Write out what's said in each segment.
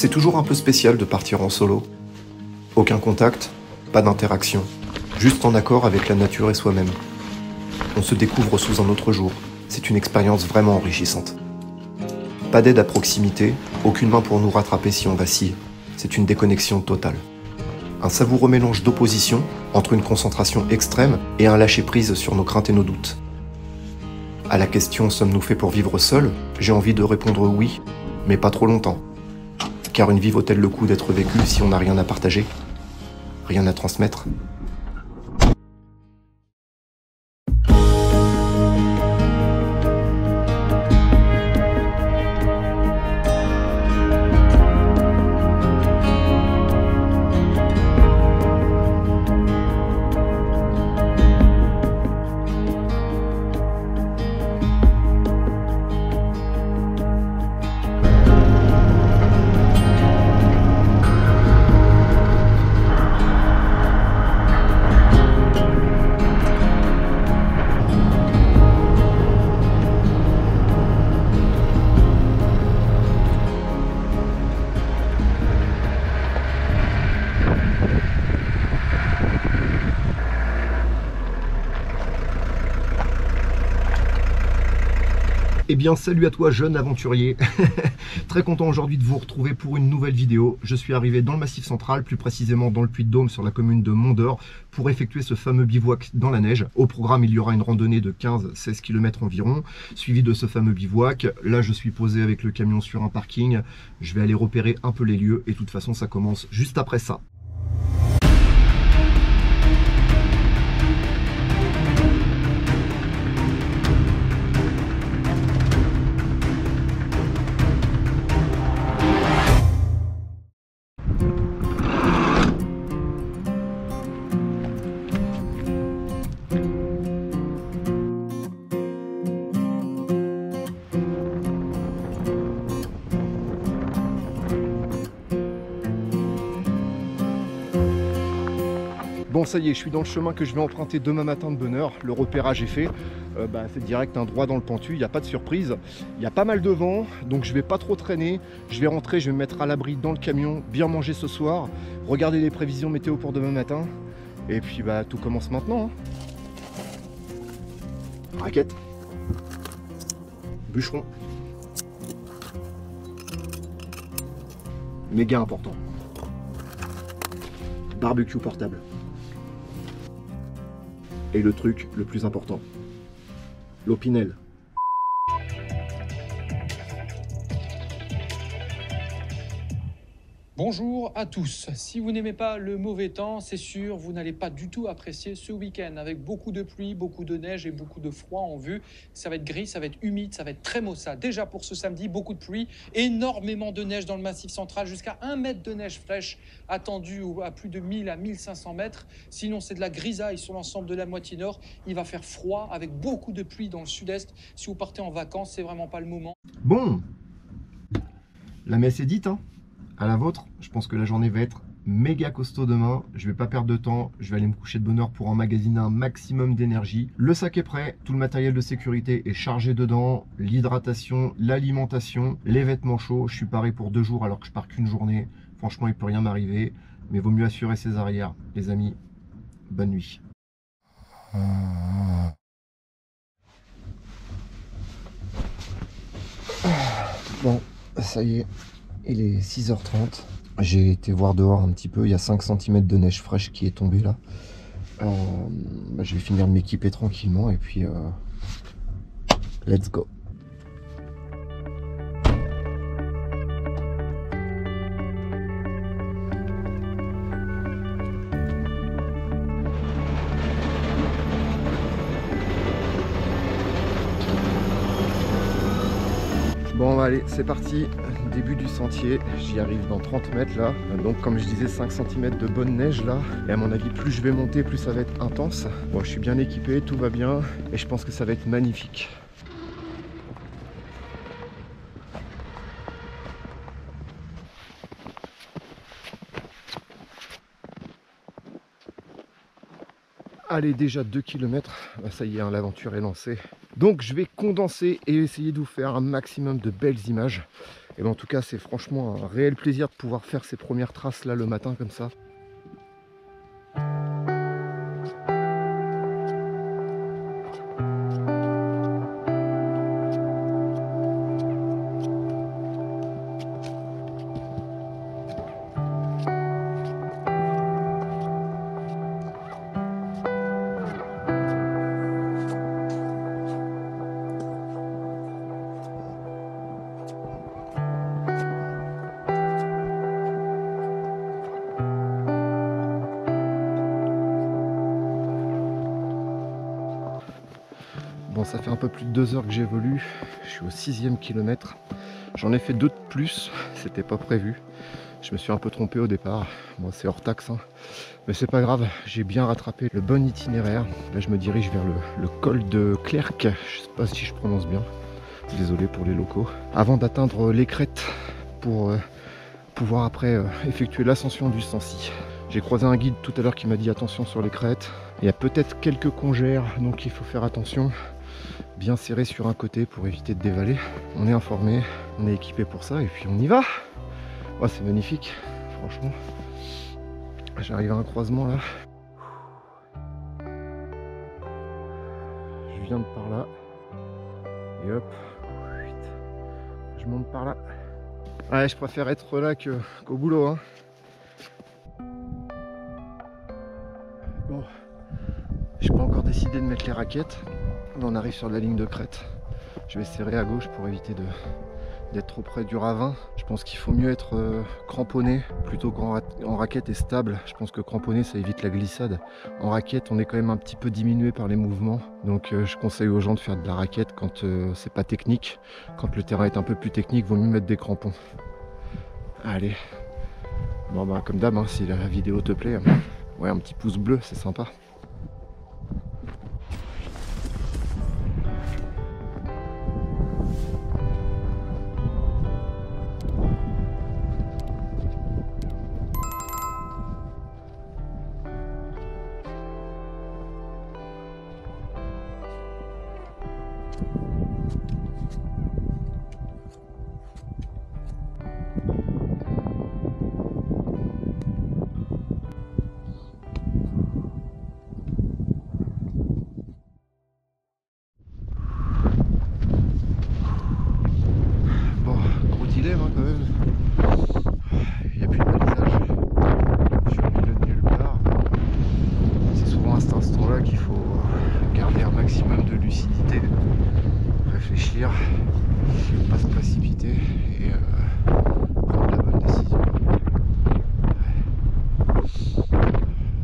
C'est toujours un peu spécial de partir en solo. Aucun contact, pas d'interaction, juste en accord avec la nature et soi-même. On se découvre sous un autre jour. C'est une expérience vraiment enrichissante. Pas d'aide à proximité, aucune main pour nous rattraper si on vacille. C'est une déconnexion totale. Un savoureux mélange d'opposition entre une concentration extrême et un lâcher-prise sur nos craintes et nos doutes. À la question « Sommes-nous faits pour vivre seuls ?», j'ai envie de répondre oui, mais pas trop longtemps. Car une vie vaut-elle le coup d'être vécue si on n'a rien à partager, rien à transmettre ? Eh bien salut à toi jeune aventurier, très content aujourd'hui de vous retrouver pour une nouvelle vidéo. Je suis arrivé dans le Massif Central, plus précisément dans le Puy-de-Dôme sur la commune de Mont-d'Or pour effectuer ce fameux bivouac dans la neige. Au programme il y aura une randonnée de 15-16 km environ, suivi de ce fameux bivouac. Là je suis posé avec le camion sur un parking, je vais aller repérer un peu les lieux et de toute façon ça commence juste après ça. Bon ça y est, je suis dans le chemin que je vais emprunter demain matin de bonne heure. Le repérage est fait, c'est direct un droit dans le pentu, il n'y a pas de surprise. Il y a pas mal de vent, donc je vais pas trop traîner. Je vais rentrer, je vais me mettre à l'abri dans le camion, bien manger ce soir, regarder les prévisions météo pour demain matin. Et puis tout commence maintenant. Raquette, bûcheron, méga important, barbecue portable. Et le truc le plus important, l'Opinel. Bonjour à tous. Si vous n'aimez pas le mauvais temps, c'est sûr, vous n'allez pas du tout apprécier ce week-end avec beaucoup de pluie, beaucoup de neige et beaucoup de froid en vue. Ça va être gris, ça va être humide, ça va être très maussade. Déjà pour ce samedi, beaucoup de pluie, énormément de neige dans le Massif Central, jusqu'à 1 mètre de neige fraîche attendue à plus de 1000 à 1500 mètres. Sinon, c'est de la grisaille sur l'ensemble de la moitié nord. Il va faire froid avec beaucoup de pluie dans le sud-est. Si vous partez en vacances, c'est vraiment pas le moment. Bon, la messe est dite, hein. À la vôtre, je pense que la journée va être méga costaud demain. Je vais pas perdre de temps, je vais aller me coucher de bonne heure pour emmagasiner un maximum d'énergie. Le sac est prêt, tout le matériel de sécurité est chargé dedans, l'hydratation, l'alimentation, les vêtements chauds. Je suis paré pour 2 jours alors que je pars qu'une journée. Franchement, il peut rien m'arriver, mais vaut mieux assurer ses arrières. Les amis, bonne nuit. Bon, ça y est. Il est 6h30, j'ai été voir dehors un petit peu, il y a 5 cm de neige fraîche qui est tombée là. Je vais finir de m'équiper tranquillement et puis let's go. Bon allez, c'est parti, début du sentier, j'y arrive dans 30 mètres là. Donc comme je disais, 5 cm de bonne neige là. Et à mon avis, plus je vais monter, plus ça va être intense. Bon, je suis bien équipé, tout va bien. Et je pense que ça va être magnifique. Allez, déjà 2 km, ça y est, hein, l'aventure est lancée. Donc je vais condenser et essayer de vous faire un maximum de belles images. Et ben, en tout cas, c'est franchement un réel plaisir de pouvoir faire ces premières traces là le matin comme ça. Bon, ça fait un peu plus de 2 heures que j'évolue, je suis au 6e kilomètre. J'en ai fait 2 de plus, c'était pas prévu. Je me suis un peu trompé au départ, moi c'est hors taxe, hein. Mais c'est pas grave, j'ai bien rattrapé le bon itinéraire. Là je me dirige vers le col de Clerc, je sais pas si je prononce bien, désolé pour les locaux. Avant d'atteindre les crêtes pour pouvoir après effectuer l'ascension du Sancy. J'ai croisé un guide tout à l'heure qui m'a dit attention sur les crêtes. Il y a peut-être quelques congères, donc il faut faire attention. Bien serré sur un côté pour éviter de dévaler. On est informé, on est équipé pour ça et puis on y va. Oh, c'est magnifique, franchement. J'arrive à un croisement là. Je viens de par là. Et hop. Je monte par là. Ouais, je préfère être là qu'au boulot, hein. Bon. J'ai pas encore décidé de mettre les raquettes. Là, on arrive sur la ligne de crête. Je vais serrer à gauche pour éviter d'être trop près du ravin. Je pense qu'il faut mieux être cramponné plutôt qu'en raquette et stable. Je pense que cramponné ça évite la glissade. En raquette on est quand même un petit peu diminué par les mouvements. Donc je conseille aux gens de faire de la raquette quand c'est pas technique. Quand le terrain est un peu plus technique, vaut mieux mettre des crampons. Allez. Bon bah comme d'hab, hein, si la vidéo te plaît, ouais, un petit pouce bleu, c'est sympa. Quand même, il n'y a plus de balisage, je suis au milieu de nulle part. C'est souvent à cet instant là qu'il faut garder un maximum de lucidité, réfléchir, pas se précipiter et prendre la bonne décision.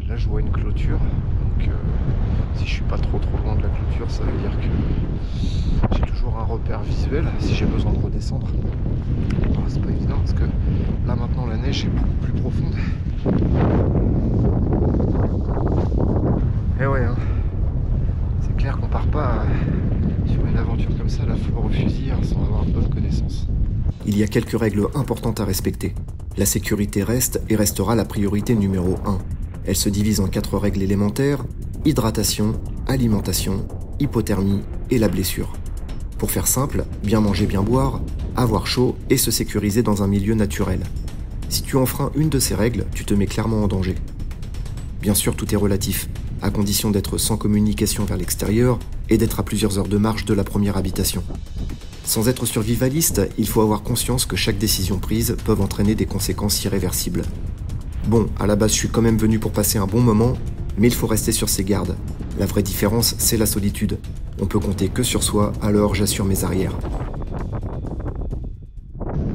Là je vois une clôture, donc si je suis pas trop loin de la clôture, ça veut dire que j'ai toujours un repère visuel si j'ai besoin de redescendre. Oh, c'est pas évident parce que là maintenant la neige est beaucoup plus profonde. Et ouais, hein, c'est clair qu'on part pas sur une aventure comme ça, la fleur au fusil, hein, sans avoir de bonnes connaissances. Il y a quelques règles importantes à respecter. La sécurité reste et restera la priorité numéro 1. Elle se divise en 4 règles élémentaires: hydratation, alimentation, hypothermie et la blessure. Pour faire simple, bien manger, bien boire, avoir chaud et se sécuriser dans un milieu naturel. Si tu enfreins une de ces règles, tu te mets clairement en danger. Bien sûr, tout est relatif, à condition d'être sans communication vers l'extérieur et d'être à plusieurs heures de marche de la première habitation. Sans être survivaliste, il faut avoir conscience que chaque décision prise peut entraîner des conséquences irréversibles. Bon, à la base, je suis quand même venu pour passer un bon moment, mais il faut rester sur ses gardes. La vraie différence, c'est la solitude. On peut compter que sur soi, alors j'assure mes arrières.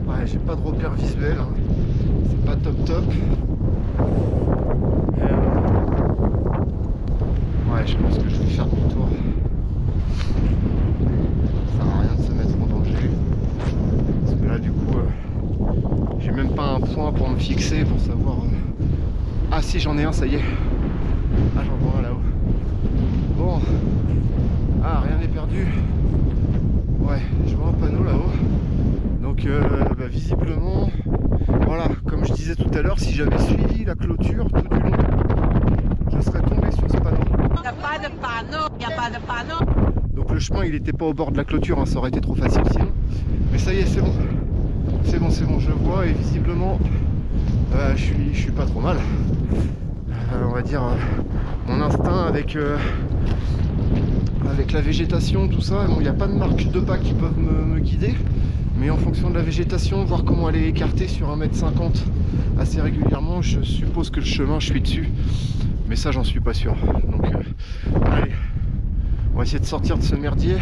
Ouais, j'ai pas de repère visuel, hein. C'est pas top. Ouais, je pense que je vais faire demi-tour. Ça sert à rien de se mettre en danger. Parce que là, du coup, j'ai même pas un point pour me fixer, pour savoir... Ah si, j'en ai un, ça y est. Ah, j'en vois un là-haut. Bon. Ah, rien n'est perdu. Ouais, je vois un panneau là-haut. Donc, visiblement, voilà, comme je disais tout à l'heure, si j'avais suivi la clôture tout du long, je serais tombé sur ce panneau. Il n'y a pas de panneau, il n'y a pas de panneau. Donc le chemin, il n'était pas au bord de la clôture, hein, ça aurait été trop facile sinon. Mais ça y est, c'est bon. C'est bon, je vois et visiblement je suis pas trop mal. On va dire mon instinct avec la végétation, tout ça. Bon, il n'y a pas de marques de pas qui peuvent me guider, mais en fonction de la végétation, voir comment elle est écartée sur 1,50 m assez régulièrement, je suppose que le chemin, je suis dessus. Mais ça, j'en suis pas sûr. Donc, allez, on va essayer de sortir de ce merdier.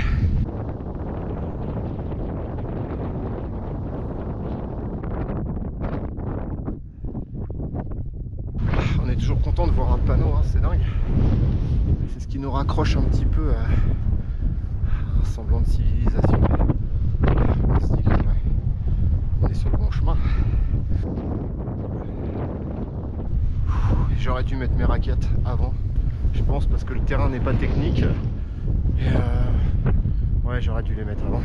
On est toujours content de voir un panneau, hein, c'est dingue. C'est ce qui nous raccroche un petit peu à un semblant de civilisation. On se dit que, ouais, on est sur le bon chemin. J'aurais dû mettre mes raquettes avant, je pense, parce que le terrain n'est pas technique. Et ouais, j'aurais dû les mettre avant.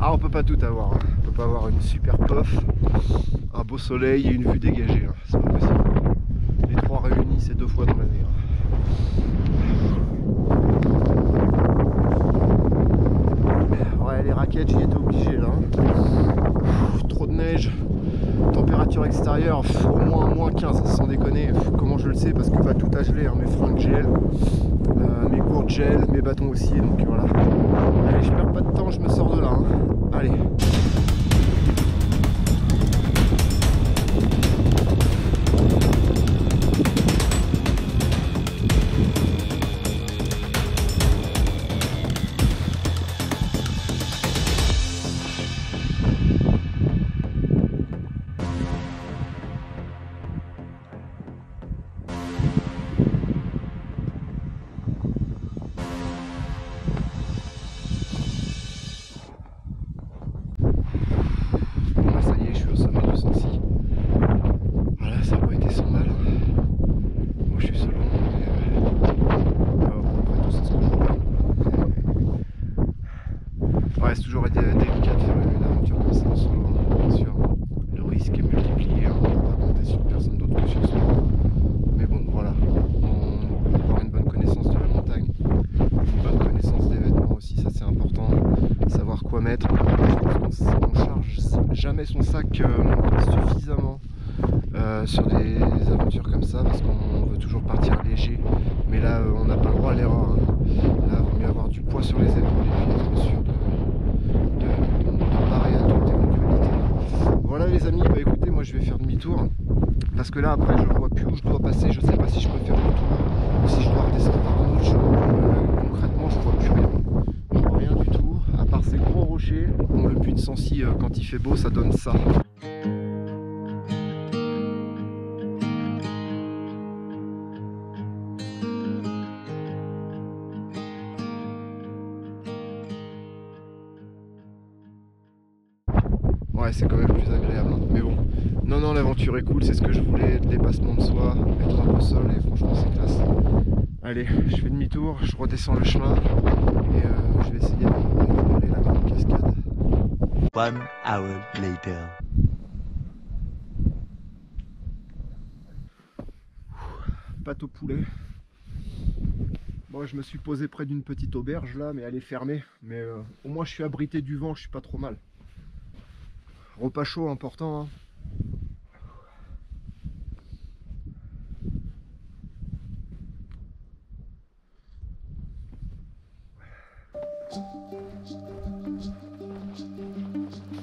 Ah, on peut pas tout avoir, hein. On peut pas avoir une super pof, un beau soleil et une vue dégagée, hein. C'est pas possible. Les trois réunis, c'est 2 fois dans l'année, hein. Ouais, les raquettes, j'y étais obligé là, hein. Trop de neige, température extérieure, au moins -15, sans déconner. Comment je le sais? Parce que bah, tout a gelé, hein. Mes fringues gèlent, mes gourdes gèlent, mes bâtons aussi, donc voilà. Allez, je perds pas de temps, je me sors de là, hein. Allez. Ouais, c'est toujours délicat de faire une aventure comme ça en solo, hein, bien sûr. Le risque est multiplié, hein, on ne peut pas compter sur personne d'autre que sur soi. Mais bon, voilà, on peut avoir une bonne connaissance de la montagne, une bonne connaissance des vêtements aussi, ça c'est important. Savoir quoi mettre. On charge jamais son sac suffisamment sur des aventures comme ça, parce qu'on veut toujours partir léger. Mais là, on n'a pas le droit à l'erreur, hein. Là, il vaut mieux avoir du poids sur les épaules et puis être sûr de parer à toute éventualité. Voilà les amis, bah écoutez, moi je vais faire demi-tour parce que là après je vois plus où je dois passer, je sais pas si je peux faire le tour ou si je dois redescendre par un autre chemin. Concrètement je vois plus rien, je vois rien du tout à part ces gros rochers. Bon, le puits de Sancy quand il fait beau ça donne ça. Ouais, c'est quand même plus agréable, hein. Mais bon, non, l'aventure est cool, c'est ce que je voulais, le dépassement de soi, être un peu seul, et franchement c'est classe. Allez, je fais demi-tour, je redescends le chemin, et je vais essayer de récupérer la grande cascade. 1 hour later. Pâte au poulet. Bon, je me suis posé près d'une petite auberge là, mais elle est fermée. Mais au moins je suis abrité du vent, je suis pas trop mal. Repas chaud important, hein.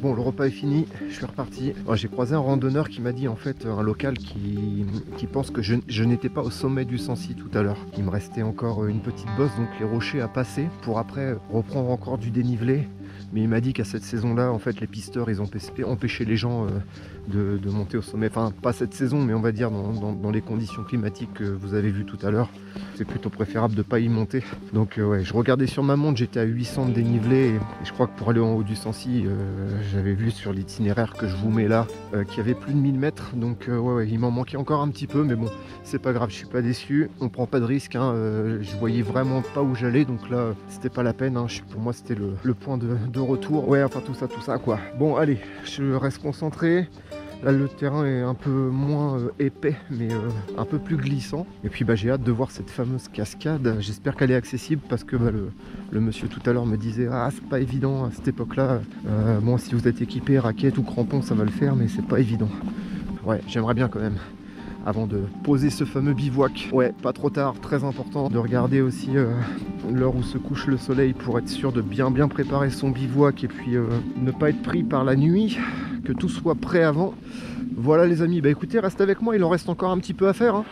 Bon, le repas est fini, je suis reparti. J'ai croisé un randonneur qui m'a dit, en fait, un local qui pense que je n'étais pas au sommet du Sancy tout à l'heure. Il me restait encore une petite bosse, donc les rochers à passer, pour après reprendre encore du dénivelé mais il m'a dit qu'à cette saison-là, en fait, les pisteurs, ils ont empêché les gens de monter au sommet. Enfin, pas cette saison, mais on va dire dans les conditions climatiques que vous avez vues tout à l'heure. C'est plutôt préférable de ne pas y monter. Donc ouais, je regardais sur ma montre, j'étais à 800 de dénivelé, et je crois que pour aller en haut du Sancy, j'avais vu sur l'itinéraire que je vous mets là, qu'il y avait plus de 1000 mètres. Donc ouais, il m'en manquait encore un petit peu, mais bon, c'est pas grave, je suis pas déçu. On prend pas de risque, hein, je voyais vraiment pas où j'allais, donc là, c'était pas la peine. Hein, pour moi, c'était le point de retour. Ouais, enfin tout ça quoi. Bon, allez, je reste concentré. Là, le terrain est un peu moins épais, mais un peu plus glissant. Et puis j'ai hâte de voir cette fameuse cascade. J'espère qu'elle est accessible parce que le monsieur tout à l'heure me disait « Ah, c'est pas évident à cette époque-là. Bon, si vous êtes équipé, raquette ou crampons, ça va le faire, mais c'est pas évident. » Ouais, j'aimerais bien quand même. Avant de poser ce fameux bivouac. Ouais, pas trop tard, très important de regarder aussi l'heure où se couche le soleil pour être sûr de bien préparer son bivouac et puis ne pas être pris par la nuit, que tout soit prêt avant. Voilà les amis, bah écoutez, restez avec moi, il en reste encore un petit peu à faire. Hein.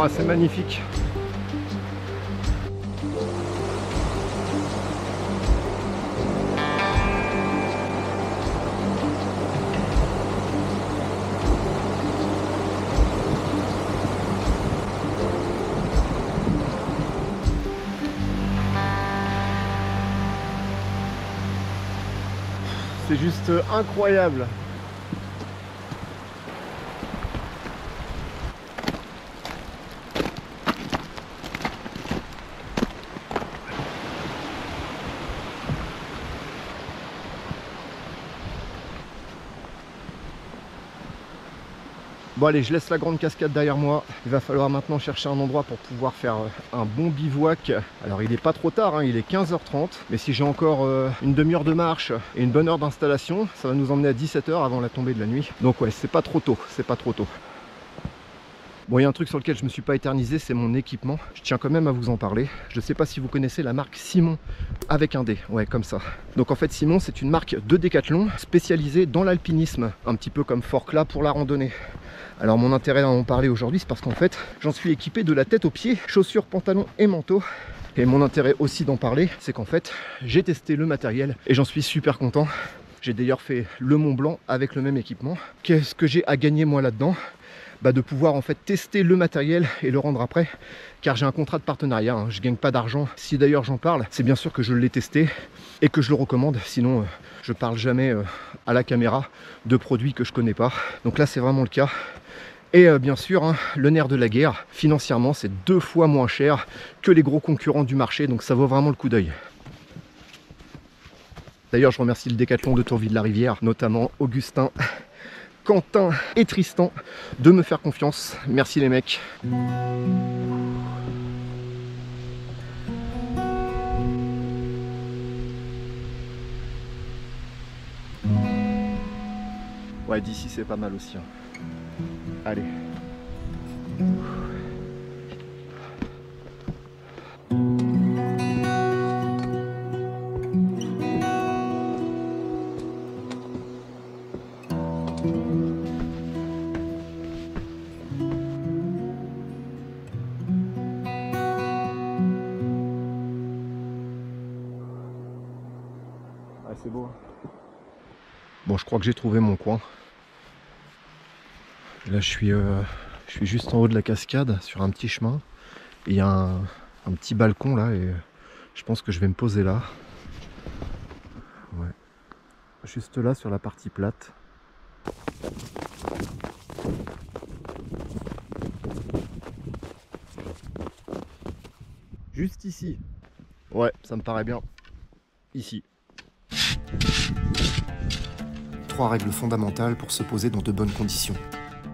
Oh, c'est magnifique. C'est juste incroyable. Bon allez, je laisse la grande cascade derrière moi. Il va falloir maintenant chercher un endroit pour pouvoir faire un bon bivouac. Alors il n'est pas trop tard, hein, il est 15h30. Mais si j'ai encore une demi-heure de marche et une bonne heure d'installation, ça va nous emmener à 17h avant la tombée de la nuit. Donc ouais, c'est pas trop tôt, c'est pas trop tôt. Bon, il y a un truc sur lequel je ne me suis pas éternisé, c'est mon équipement. Je tiens quand même à vous en parler. Je ne sais pas si vous connaissez la marque Simon avec un D, ouais, comme ça. Donc en fait, Simon, c'est une marque de Décathlon spécialisée dans l'alpinisme, un petit peu comme Forclaz pour la randonnée. Alors mon intérêt à en parler aujourd'hui, c'est parce qu'en fait, j'en suis équipé de la tête aux pieds, chaussures, pantalons et manteau. Et mon intérêt aussi d'en parler, c'est qu'en fait, j'ai testé le matériel et j'en suis super content. J'ai d'ailleurs fait le Mont Blanc avec le même équipement. Qu'est-ce que j'ai à gagner moi là-dedans ? De pouvoir en fait tester le matériel et le rendre après, car j'ai un contrat de partenariat, hein. Je gagne pas d'argent. Si d'ailleurs j'en parle, c'est bien sûr que je l'ai testé et que je le recommande, sinon je parle jamais à la caméra de produits que je connais pas. Donc là c'est vraiment le cas. Et bien sûr, hein, le nerf de la guerre, financièrement c'est 2 fois moins cher que les gros concurrents du marché, donc ça vaut vraiment le coup d'œil. D'ailleurs je remercie le Décathlon de Tourville-la-Rivière, notamment Augustin, Quentin et Tristan de me faire confiance. Merci les mecs. Ouais, d'ici c'est pas mal aussi. Hein. Allez. C'est beau. Bon, je crois que j'ai trouvé mon coin. Là, je suis juste en haut de la cascade, sur un petit chemin. Et il y a un petit balcon là, et je pense que je vais me poser là. Ouais. Juste là, sur la partie plate. Juste ici. Ouais, ça me paraît bien. Ici. 3 règles fondamentales pour se poser dans de bonnes conditions.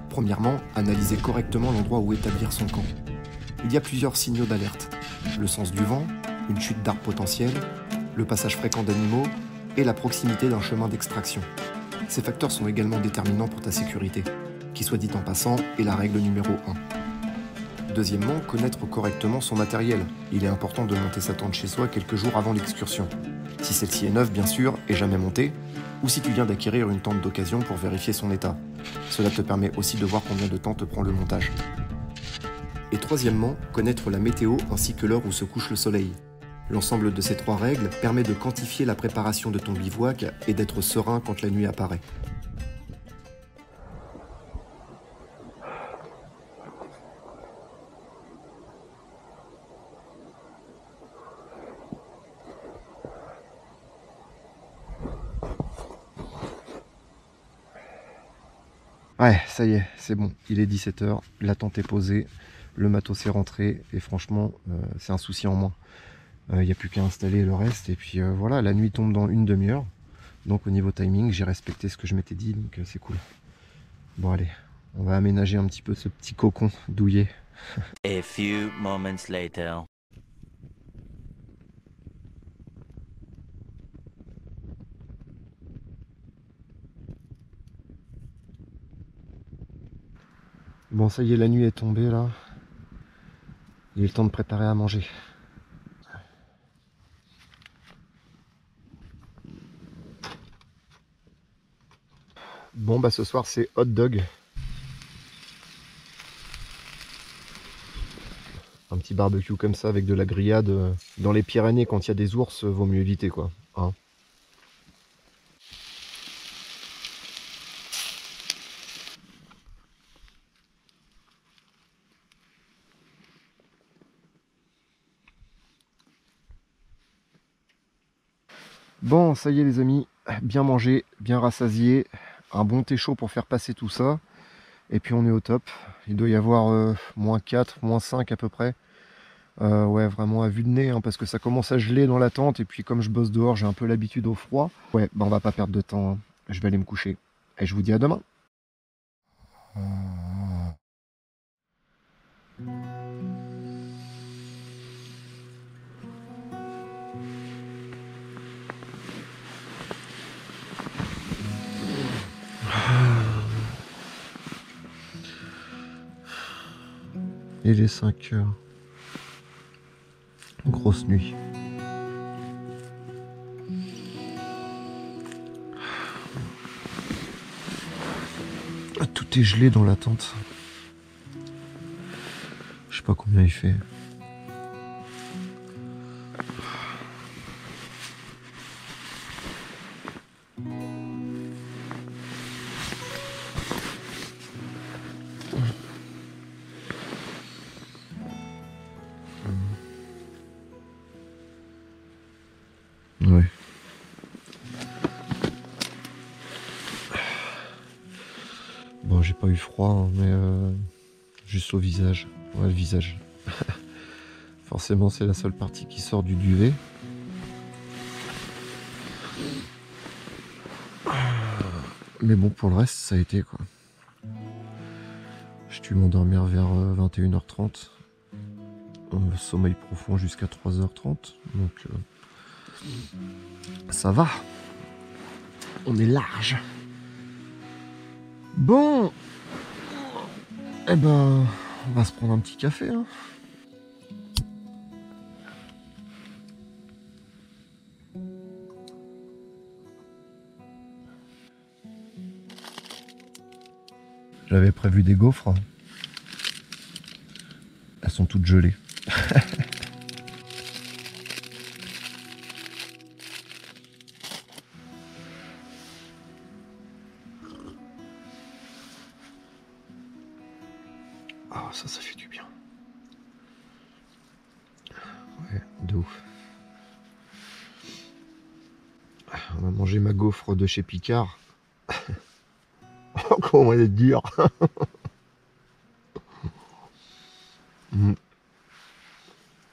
Premièrement, analyser correctement l'endroit où établir son camp. Il y a plusieurs signaux d'alerte. Le sens du vent, une chute d'arbres potentielle, le passage fréquent d'animaux et la proximité d'un chemin d'extraction. Ces facteurs sont également déterminants pour ta sécurité, qui soit dit en passant est la règle numéro 1. Deuxièmement, connaître correctement son matériel. Il est important de monter sa tente chez soi quelques jours avant l'excursion. Si celle-ci est neuve bien sûr et jamais montée, ou si tu viens d'acquérir une tente d'occasion pour vérifier son état. Cela te permet aussi de voir combien de temps te prend le montage. Et troisièmement, connaître la météo ainsi que l'heure où se couche le soleil. L'ensemble de ces 3 règles permet de quantifier la préparation de ton bivouac et d'être serein quand la nuit apparaît. Ouais, ça y est, c'est bon. Il est 17 h, la tente est posée, le matos est rentré et franchement, c'est un souci en moins. Il n'y a plus qu'à installer le reste et puis voilà, la nuit tombe dans une demi-heure. Donc au niveau timing, j'ai respecté ce que je m'étais dit, donc c'est cool. Bon allez, on va aménager un petit peu ce petit cocon douillet. A few moments later. Bon, ça y est, la nuit est tombée là. Il est le temps de préparer à manger. Bon, bah ce soir c'est hot dog. Un petit barbecue comme ça avec de la grillade. Dans les Pyrénées, quand il y a des ours, vaut mieux éviter quoi. Hein. Bon, ça y est les amis, bien mangé, bien rassasié, un bon thé chaud pour faire passer tout ça. Et puis on est au top. Il doit y avoir -4, -5 à peu près. Ouais, vraiment à vue de nez, hein, parce que ça commence à geler dans la tente. Et puis comme je bosse dehors, j'ai un peu l'habitude au froid. Ouais, bah on va pas perdre de temps, hein. Je vais aller me coucher. Et je vous dis à demain. Il est 5 h. Grosse nuit. Tout est gelé dans la tente. Je sais pas combien il fait. Ouais. Bon, j'ai pas eu froid, hein, mais juste au visage. Ouais, le visage. Forcément, c'est la seule partie qui sort du duvet. Mais bon, pour le reste, ça a été quoi. Je dû m'endormir vers 21h30. Sommeil profond jusqu'à 3h30. Donc, ça va. On est large. Bon. Eh ben, on va se prendre un petit café, hein. J'avais prévu des gaufres. Elles sont toutes gelées. Oh, ça fait du bien. Ouais, de ouf. On va manger ma gaufre de chez Picard. Comment elle est dure.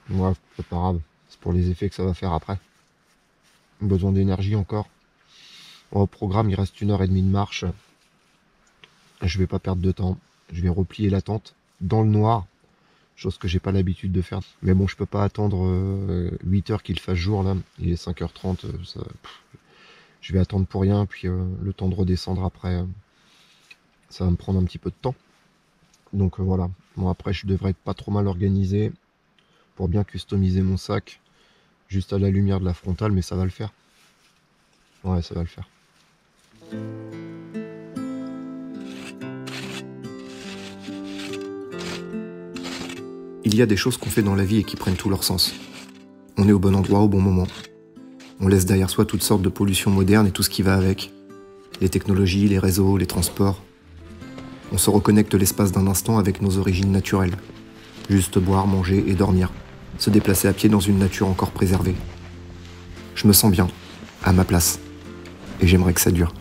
Ouais, c'est pas grave. C'est pour les effets que ça va faire après. Besoin d'énergie encore. Au programme, il reste 1h30 de marche. Je vais pas perdre de temps. Je vais replier la tente dans le noir. Chose que j'ai pas l'habitude de faire. Mais bon, je peux pas attendre 8 heures qu'il fasse jour là. Il est 5h30. Je vais attendre pour rien. Puis le temps de redescendre après, ça va me prendre un petit peu de temps. Donc voilà. Bon, après, je devrais être pas trop mal organisé pour bien customiser mon sac. Juste à la lumière de la frontale, mais ça va le faire. Ouais, ça va le faire. Il y a des choses qu'on fait dans la vie et qui prennent tout leur sens. On est au bon endroit au bon moment. On laisse derrière soi toutes sortes de pollutions modernes et tout ce qui va avec. Les technologies, les réseaux, les transports. On se reconnecte l'espace d'un instant avec nos origines naturelles. Juste boire, manger et dormir. Se déplacer à pied dans une nature encore préservée. Je me sens bien, à ma place. Et j'aimerais que ça dure.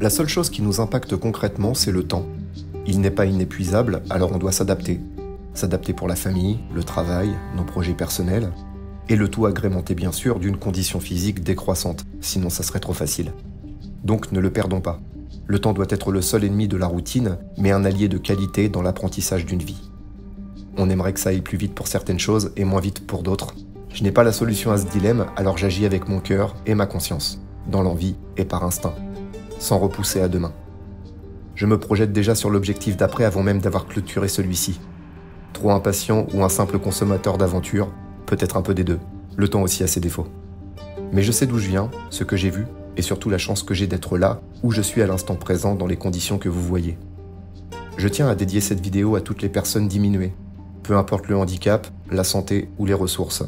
La seule chose qui nous impacte concrètement, c'est le temps. Il n'est pas inépuisable, alors on doit s'adapter. S'adapter pour la famille, le travail, nos projets personnels, et le tout agrémenté bien sûr d'une condition physique décroissante, sinon ça serait trop facile. Donc ne le perdons pas. Le temps doit être le seul ennemi de la routine, mais un allié de qualité dans l'apprentissage d'une vie. On aimerait que ça aille plus vite pour certaines choses et moins vite pour d'autres. Je n'ai pas la solution à ce dilemme, alors j'agis avec mon cœur et ma conscience, dans l'envie et par instinct, sans repousser à demain. Je me projette déjà sur l'objectif d'après avant même d'avoir clôturé celui-ci. Trop impatient ou un simple consommateur d'aventure, peut-être un peu des deux. Le temps aussi a ses défauts. Mais je sais d'où je viens, ce que j'ai vu, et surtout la chance que j'ai d'être là, où je suis à l'instant présent dans les conditions que vous voyez. Je tiens à dédier cette vidéo à toutes les personnes diminuées, peu importe le handicap, la santé ou les ressources.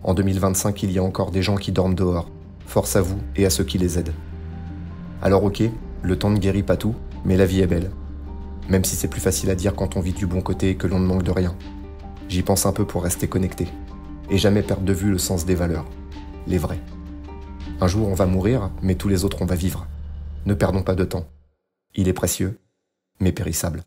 En 2025, il y a encore des gens qui dorment dehors. Force à vous et à ceux qui les aident. Alors ok, le temps ne guérit pas tout, mais la vie est belle. Même si c'est plus facile à dire quand on vit du bon côté et que l'on ne manque de rien. J'y pense un peu pour rester connecté. Et jamais perdre de vue le sens des valeurs. Les vraies. Un jour on va mourir, mais tous les autres on va vivre. Ne perdons pas de temps. Il est précieux, mais périssable.